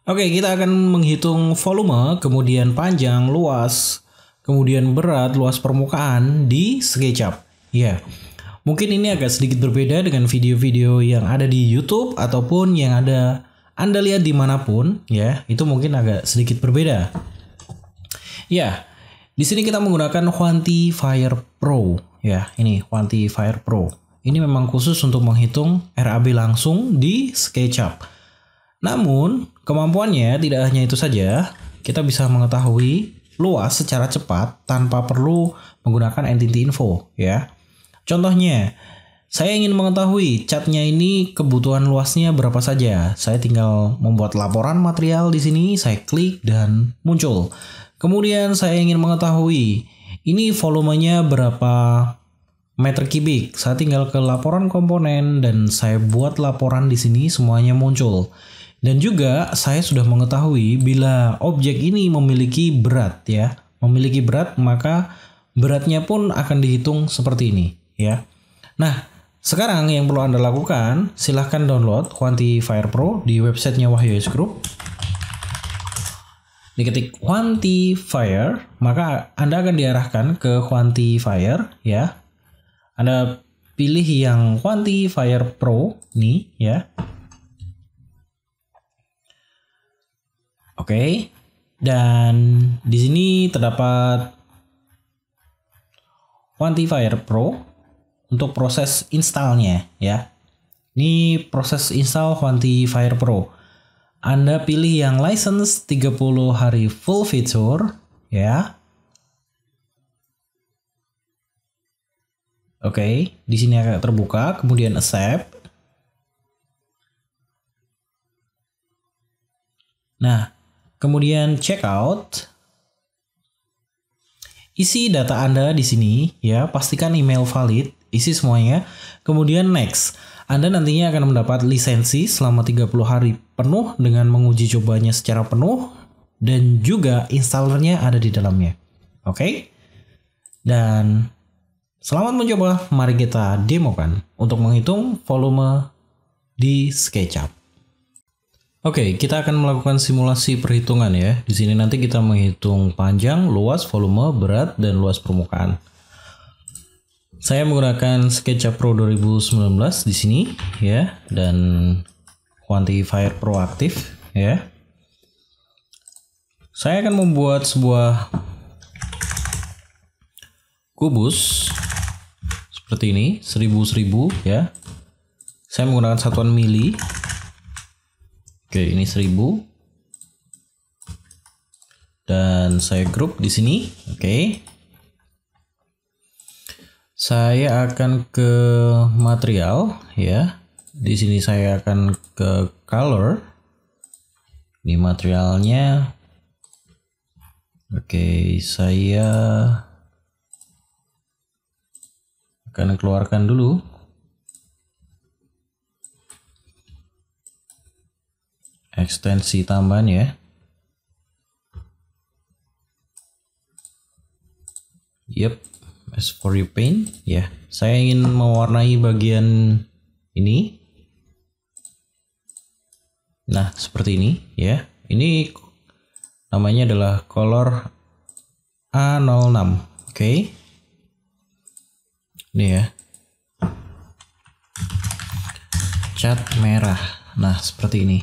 Oke, kita akan menghitung volume, kemudian panjang, luas, kemudian berat, luas permukaan di SketchUp. Ya, mungkin ini agak sedikit berbeda dengan video-video yang ada di YouTube ataupun yang ada Anda lihat dimanapun. Ya, itu mungkin agak sedikit berbeda. Ya, di sini kita menggunakan Quantifier Pro. Ya, ini Quantifier Pro. Ini memang khusus untuk menghitung RAB langsung di SketchUp. Namun, kemampuannya tidak hanya itu saja, kita bisa mengetahui luas secara cepat tanpa perlu menggunakan entity info, ya. Contohnya, saya ingin mengetahui catnya ini kebutuhan luasnya berapa saja. Saya tinggal membuat laporan material di sini, saya klik dan muncul. Kemudian saya ingin mengetahui ini volumenya berapa meter kubik. Saya tinggal ke laporan komponen dan saya buat laporan di sini, semuanya muncul. Dan juga saya sudah mengetahui bila objek ini memiliki berat, ya. Memiliki berat, maka beratnya pun akan dihitung seperti ini, ya. Nah, sekarang yang perlu Anda lakukan, silahkan download Quantifier Pro di websitenya Wahyu S Group. Diketik Quantifier, maka Anda akan diarahkan ke Quantifier, ya. Anda pilih yang Quantifier Pro nih, ya. Oke, dan di sini terdapat Quantifier Pro untuk proses installnya, ya. Ini proses install Quantifier Pro. Anda pilih yang license 30 hari full feature, ya. Oke, di sini akan terbuka, kemudian accept. Nah, kemudian checkout, isi data Anda di sini, ya, pastikan email valid, isi semuanya. Kemudian next, Anda nantinya akan mendapat lisensi selama 30 hari penuh dengan menguji cobanya secara penuh dan juga installernya ada di dalamnya. Oke? Dan selamat mencoba, mari kita demokan untuk menghitung volume di SketchUp. Oke, kita akan melakukan simulasi perhitungan, ya. Di sini nanti kita menghitung panjang, luas, volume, berat, dan luas permukaan. Saya menggunakan SketchUp Pro 2019 di sini, ya, dan Quantifier Pro aktif, ya. Saya akan membuat sebuah kubus seperti ini, 1000, ya. Saya menggunakan satuan mili. Oke, ini 1000. Dan saya grup di sini. Oke. Saya akan ke material, ya. Di sini saya akan ke color. Ini materialnya. Oke, saya akan keluarkan dulu. Ekstensi tambahan, ya. Yep, as for you paint, ya. Saya ingin mewarnai bagian ini. Nah, seperti ini, ya. Ini namanya adalah color A06. Oke. Ini, ya. Cat merah. Nah, seperti ini.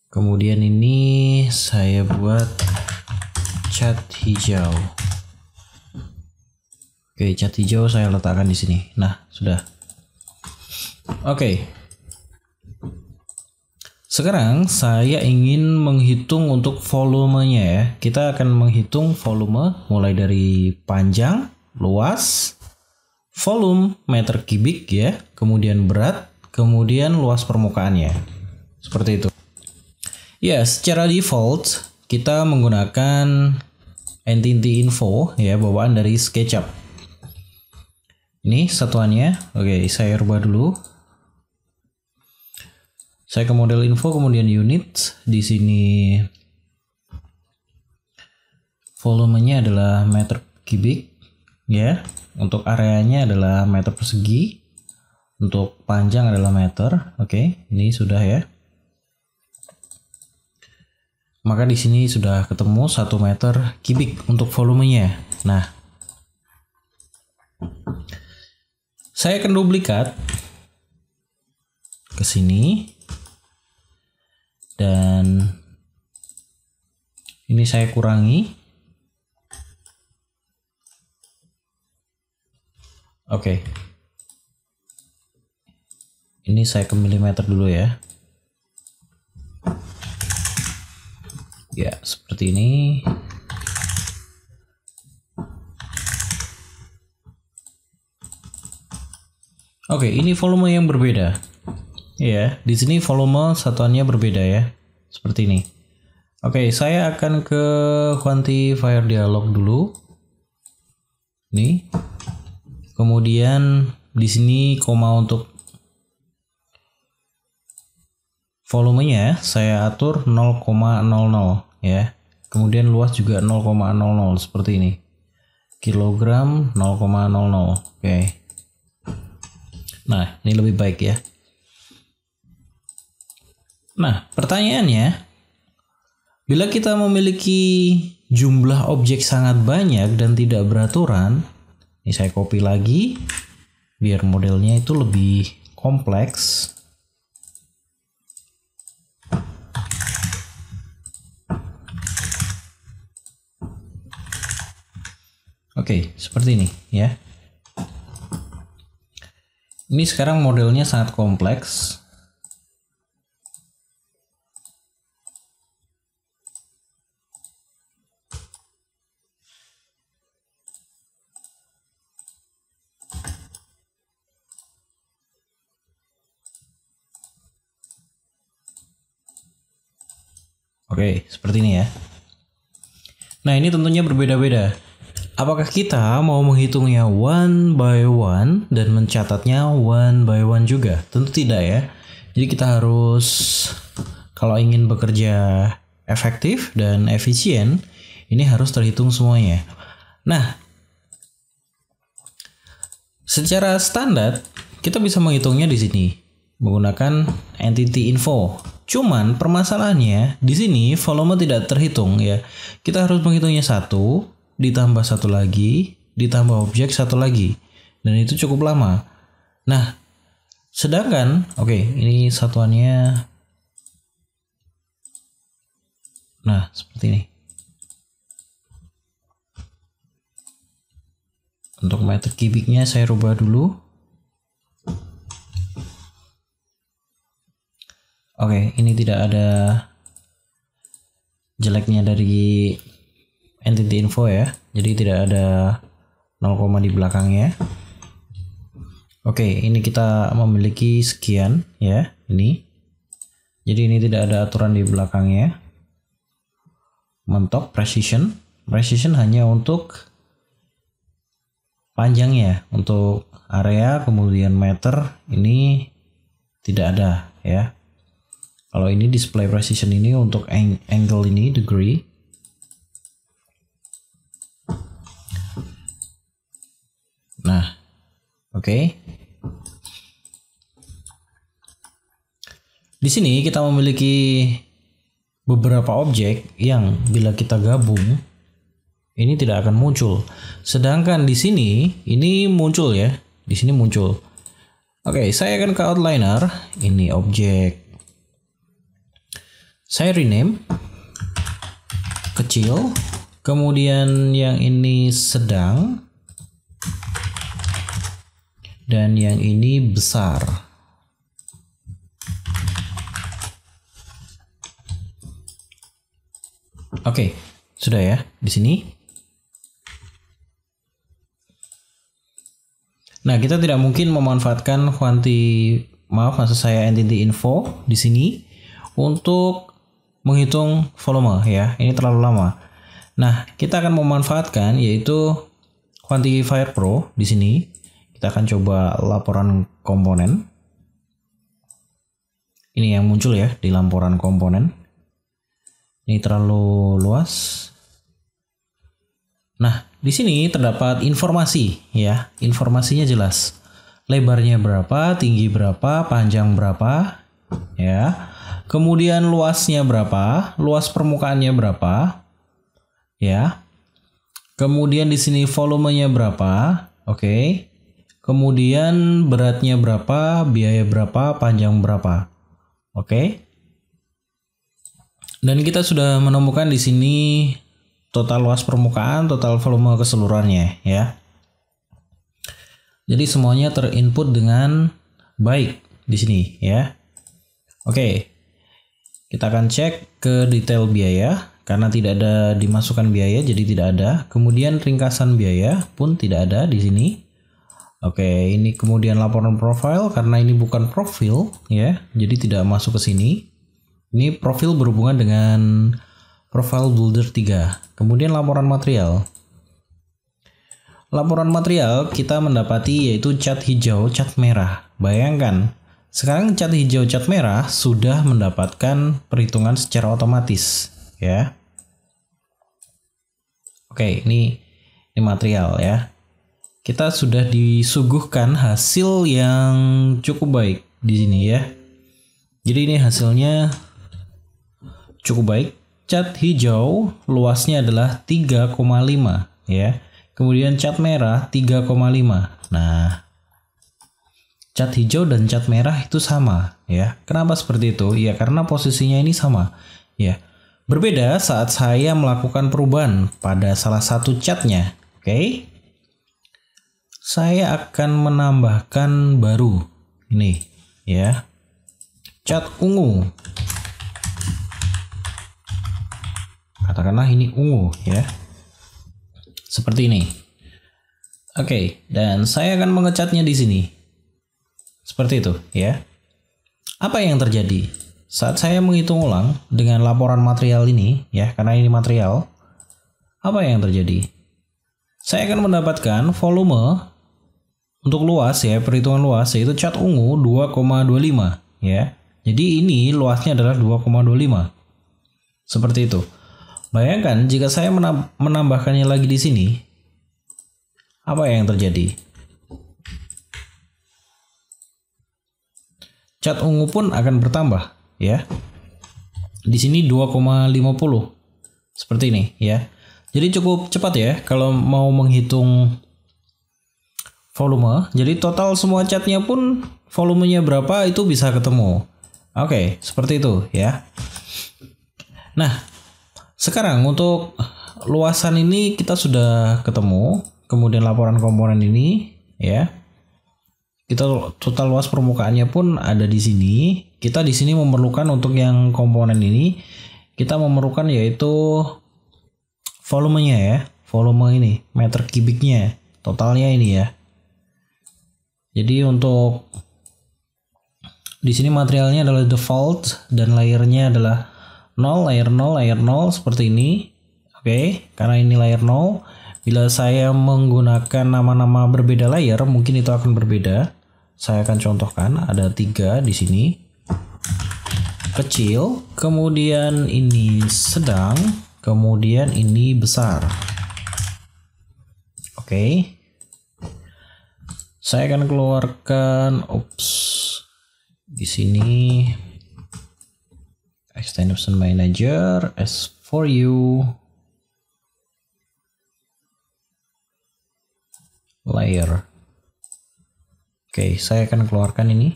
Kemudian ini saya buat cat hijau. Oke, cat hijau saya letakkan di sini. Nah, sudah. Oke. Sekarang saya ingin menghitung untuk volumenya, ya. Kita akan menghitung volume mulai dari panjang, luas, volume meter kubik, ya. Kemudian berat, kemudian luas permukaannya. Seperti itu. Ya, secara default kita menggunakan entity info, ya, bawaan dari SketchUp. Ini satuannya. Oke, saya rubah dulu. Saya ke model info, kemudian unit. Di sini volumenya adalah meter kubik, ya. Untuk areanya adalah meter persegi. Untuk panjang adalah meter. Oke, ini sudah, ya. Maka di sini sudah ketemu 1 meter kubik untuk volumenya. Nah, saya akan duplikat ke sini dan ini saya kurangi. Oke. Ini saya ke milimeter dulu ya. Ya, seperti ini. Oke, ini volume yang berbeda. Ya, di sini volume satuannya berbeda ya. Seperti ini. Oke, saya akan ke quantifier dialog dulu. Nih. Kemudian di sini koma untuk volumenya saya atur 0,00 ya. Kemudian luas juga 0,00 seperti ini. Kilogram 0,00. Oke. Nah, ini lebih baik ya. Nah, pertanyaannya, bila kita memiliki jumlah objek sangat banyak dan tidak beraturan, ini saya copy lagi biar modelnya itu lebih kompleks. Oke, seperti ini ya. Ini sekarang modelnya sangat kompleks. Oke, seperti ini ya. Nah, ini tentunya berbeda-beda. Apakah kita mau menghitungnya one by one dan mencatatnya one by one juga? Tentu tidak ya. Jadi kita harus, kalau ingin bekerja efektif dan efisien, ini harus terhitung semuanya. Nah, secara standar kita bisa menghitungnya di sini menggunakan entity info. Cuman permasalahannya di sini volume tidak terhitung ya. Kita harus menghitungnya 1 ditambah 1 lagi ditambah objek 1 lagi, dan itu cukup lama. Nah, sedangkan ini satuannya. Nah, seperti ini. Untuk meter kubiknya saya rubah dulu. Ini tidak ada jeleknya dari entity info ya. Jadi tidak ada 0, di belakangnya. Ini kita memiliki sekian ya, ini. Jadi ini tidak ada aturan di belakangnya. Mentok precision. Precision hanya untuk panjangnya, untuk area kemudian meter ini tidak ada ya. Kalau ini display precision ini untuk angle ini degree. Nah, di sini kita memiliki beberapa objek yang bila kita gabung ini tidak akan muncul. Sedangkan di sini ini muncul ya. Di sini muncul. Saya akan ke outliner. Ini objek. Saya rename kecil. Kemudian yang ini sedang. Dan yang ini besar. Sudah ya di sini. Nah, kita tidak mungkin memanfaatkan entity info di sini untuk menghitung volume ya. Ini terlalu lama. Nah, kita akan memanfaatkan yaitu quantifier pro di sini. Kita akan coba laporan komponen. Ini yang muncul ya di laporan komponen. Ini terlalu luas. Nah, di sini terdapat informasi ya. Informasinya jelas. Lebarnya berapa, tinggi berapa, panjang berapa ya. Kemudian luasnya berapa? Luas permukaannya berapa? Ya. Kemudian di sini volumenya berapa? Oke. Kemudian beratnya berapa? Biaya berapa? Panjang berapa? Oke. Dan kita sudah menemukan di sini total luas permukaan, total volume keseluruhannya, ya. Jadi semuanya terinput dengan baik di sini, ya. Oke. Kita akan cek ke detail biaya karena tidak ada dimasukkan biaya, jadi tidak ada. Kemudian ringkasan biaya pun tidak ada di sini. Oke, ini kemudian laporan profil karena ini bukan profil, ya. Jadi tidak masuk ke sini. Ini profil berhubungan dengan Profile Builder 3. Kemudian laporan material. Laporan material kita mendapati yaitu cat hijau, cat merah. Bayangkan, sekarang cat hijau, cat merah sudah mendapatkan perhitungan secara otomatis, ya. Oke, ini material, ya. Kita sudah disuguhkan hasil yang cukup baik di sini, ya. Jadi ini hasilnya cukup baik. Cat hijau luasnya adalah 3,5, ya. Kemudian cat merah 3,5. Nah, cat hijau dan cat merah itu sama, ya. Kenapa seperti itu? Ya karena posisinya ini sama, ya. Berbeda saat saya melakukan perubahan pada salah satu catnya. Oke. Saya akan menambahkan baru ini, ya. Cat ungu. Katakanlah ini ungu, ya. Seperti ini. Oke, dan saya akan mengecatnya di sini. Seperti itu, ya. Apa yang terjadi? Saat saya menghitung ulang dengan laporan material ini, ya, karena ini material, apa yang terjadi? Saya akan mendapatkan volume untuk luas, ya, perhitungan luas yaitu cat ungu 2,25, ya. Jadi ini luasnya adalah 2,25. Seperti itu. Bayangkan jika saya menambahkannya lagi di sini, apa yang terjadi? Cat ungu pun akan bertambah, ya. Di sini 2,50. Seperti ini, ya. Jadi cukup cepat ya kalau mau menghitung volume. Jadi total semua catnya pun volumenya berapa itu bisa ketemu. Oke, seperti itu, ya. Nah, sekarang untuk luasan ini kita sudah ketemu, kemudian laporan komponen ini, ya. Kita total luas permukaannya pun ada di sini. Kita di sini memerlukan untuk yang komponen ini, kita memerlukan yaitu volumenya, ya. Volume ini, meter kubiknya, totalnya ini, ya. Jadi untuk di sini materialnya adalah default dan layernya adalah 0, layer 0, layer 0 seperti ini. Oke, karena ini layer 0, bila saya menggunakan nama-nama berbeda layer, mungkin itu akan berbeda. Saya akan contohkan, ada 3 di sini. Kecil, kemudian ini sedang, kemudian ini besar. Oke. Saya akan keluarkan di sini Extension Manager as for you layer. Oke, saya akan keluarkan ini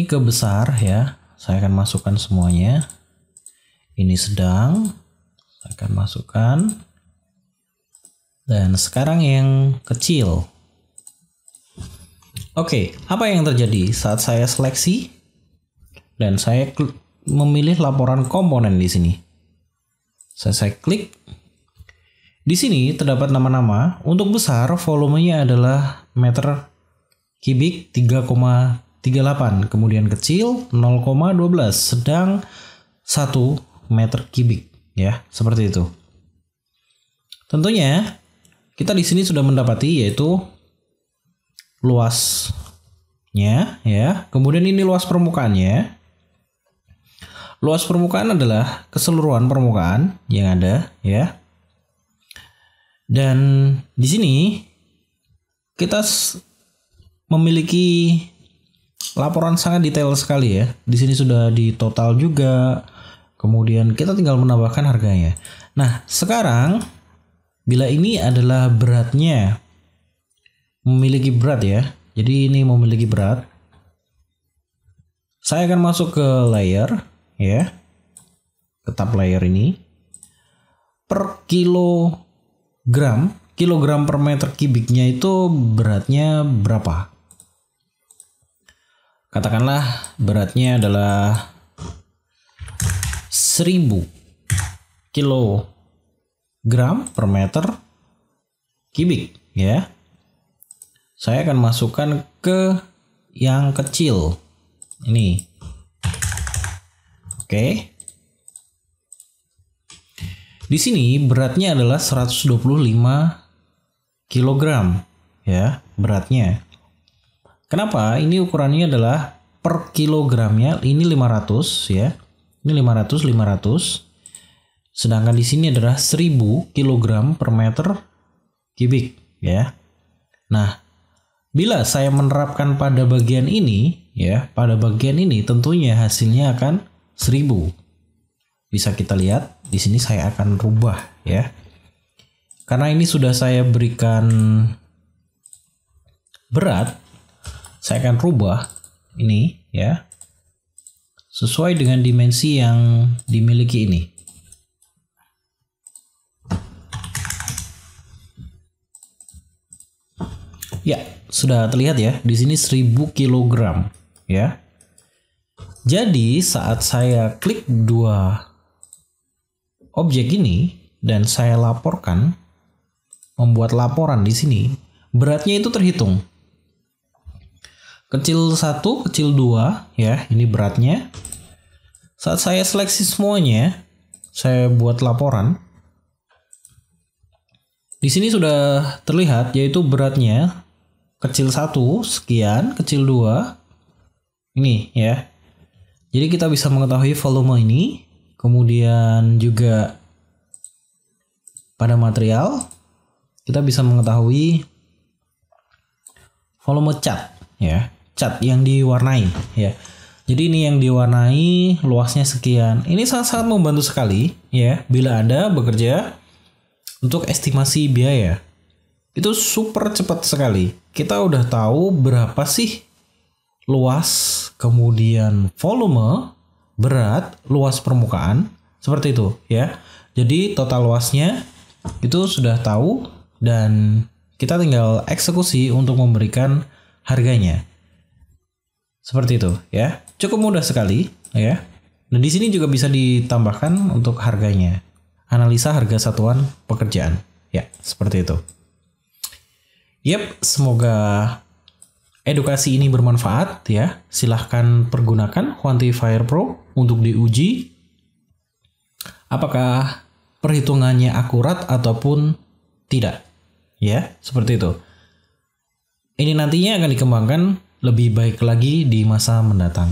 ke besar, ya. Saya akan masukkan semuanya. Ini sedang, saya akan masukkan. Dan sekarang yang kecil. Oke, apa yang terjadi saat saya seleksi? Dan saya memilih laporan komponen di sini. Saya klik. Di sini terdapat nama-nama. Untuk besar, volumenya adalah meter kubik 3,38. Kemudian kecil 0,12. Sedang 1 meter kubik, ya, seperti itu. Tentunya kita di sini sudah mendapati yaitu luasnya, ya. Kemudian ini luas permukaannya. Luas permukaan adalah keseluruhan permukaan yang ada, ya. Dan di sini kita memiliki laporan sangat detail sekali ya. Di sini sudah di total juga. Kemudian kita tinggal menambahkan harganya. Nah, sekarang bila ini adalah beratnya, memiliki berat ya. Jadi ini memiliki berat. Saya akan masuk ke layer ya. Ke tab layer ini. Per kilogram per meter kubiknya itu beratnya berapa? Katakanlah beratnya adalah 1000 kilogram per meter kubik ya. Saya akan masukkan ke yang kecil ini. Oke. Di sini beratnya adalah 125 kilogram ya, beratnya. Kenapa? Ini ukurannya adalah per kilogramnya ini 500 ya. Ini 500. Sedangkan di sini adalah 1000 kilogram per meter kubik ya. Nah, bila saya menerapkan pada bagian ini ya, pada bagian ini tentunya hasilnya akan 1000. Bisa kita lihat di sini saya akan rubah ya. Karena ini sudah saya berikan berat, saya akan rubah ini ya. Sesuai dengan dimensi yang dimiliki ini. Ya, sudah terlihat ya. Di sini 1000 kilogram ya. Jadi saat saya klik dua objek ini dan saya laporkan, membuat laporan di sini, beratnya itu terhitung. Kecil 1, kecil 2 ya, ini beratnya. Saat saya seleksi semuanya, saya buat laporan. Di sini sudah terlihat yaitu beratnya kecil 1 sekian, kecil 2 ini ya. Jadi kita bisa mengetahui volume ini, kemudian juga pada material kita bisa mengetahui volume cat ya, cat yang diwarnai ya. Jadi ini yang diwarnai luasnya sekian. Ini sangat-sangat membantu sekali ya bila Anda bekerja untuk estimasi biaya. Itu super cepat sekali. Kita udah tahu berapa sih luas, kemudian volume, berat, luas permukaan, seperti itu ya. Jadi total luasnya itu sudah tahu dan kita tinggal eksekusi untuk memberikan harganya. Seperti itu ya. Cukup mudah sekali ya. Dan di sini juga bisa ditambahkan untuk harganya. Analisa harga satuan pekerjaan. Ya, seperti itu. Yap, semoga edukasi ini bermanfaat ya. Silahkan pergunakan Quantifier Pro untuk diuji apakah perhitungannya akurat ataupun tidak. Ya, seperti itu. Ini nantinya akan dikembangkan lebih baik lagi di masa mendatang.